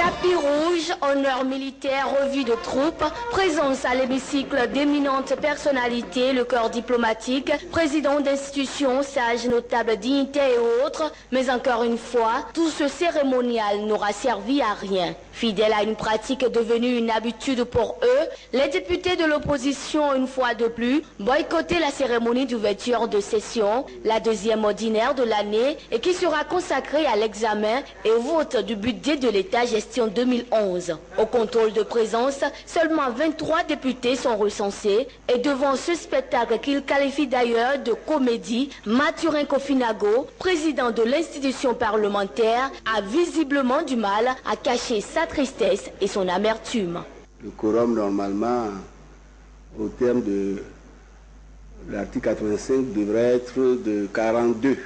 Tapis rouge, honneur militaire, revue de troupes, présence à l'hémicycle d'éminentes personnalités, le corps diplomatique, présidents d'institutions, sages, notables, dignitaires et autres. Mais encore une fois, tout ce cérémonial n'aura servi à rien. Fidèles à une pratique devenue une habitude pour eux, les députés de l'opposition, une fois de plus, boycottaient la cérémonie d'ouverture de session, la deuxième ordinaire de l'année, et qui sera consacrée à l'examen et au vote du budget de l'État gestion 2011. Au contrôle de présence, seulement 23 députés sont recensés, et devant ce spectacle qu'il qualifie d'ailleurs de comédie, Mathurin Kofinago, président de l'institution parlementaire, a visiblement du mal à cacher sa tristesse et son amertume. Le quorum, normalement, au terme de l'article 85, devrait être de 42.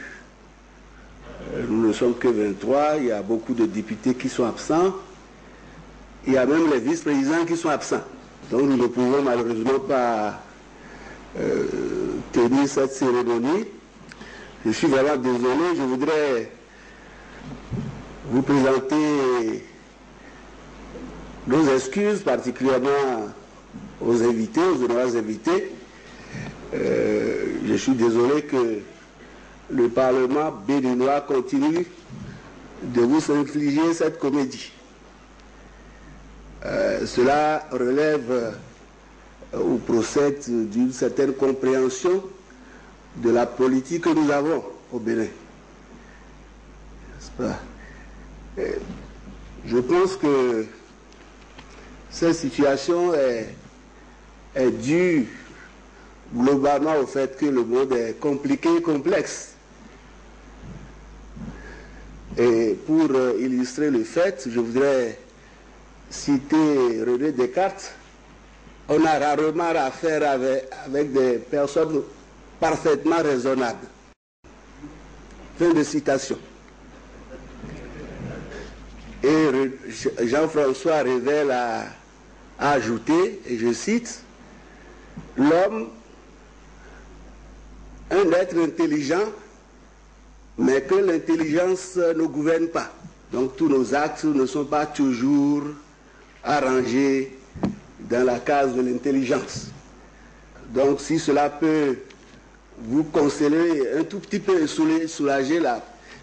Nous ne sommes que 23, il y a beaucoup de députés qui sont absents, il y a même les vice-présidents qui sont absents. Donc nous ne pouvons malheureusement pas tenir cette cérémonie. Je suis vraiment désolé, je voudrais vous présenter nos excuses, particulièrement aux invités, aux honorables invités. Je suis désolé que le Parlement béninois continue de vous infliger cette comédie. Cela relève ou procède d'une certaine compréhension de la politique que nous avons au Bénin. N'est-ce pas? Je pense que cette situation est due globalement au fait que le monde est compliqué et complexe. Et pour illustrer le fait, je voudrais citer René Descartes. On a rarement affaire avec des personnes parfaitement raisonnables. Fin de citation. Et Jean-François Revel a ajouté, et je cite, « L'homme, un être intelligent, mais que l'intelligence ne gouverne pas. » Donc tous nos actes ne sont pas toujours arrangés dans la case de l'intelligence. Donc si cela peut vous consoler un tout petit peu et soulager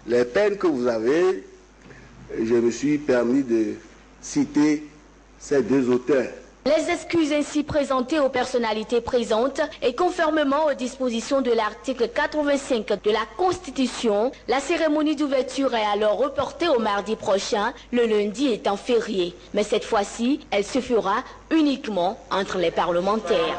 les peines que vous avez, je me suis permis de citer ces deux auteurs. Les excuses ainsi présentées aux personnalités présentes et conformément aux dispositions de l'article 85 de la Constitution, la cérémonie d'ouverture est alors reportée au mardi prochain, le lundi étant férié. Mais cette fois-ci, elle se fera uniquement entre les parlementaires.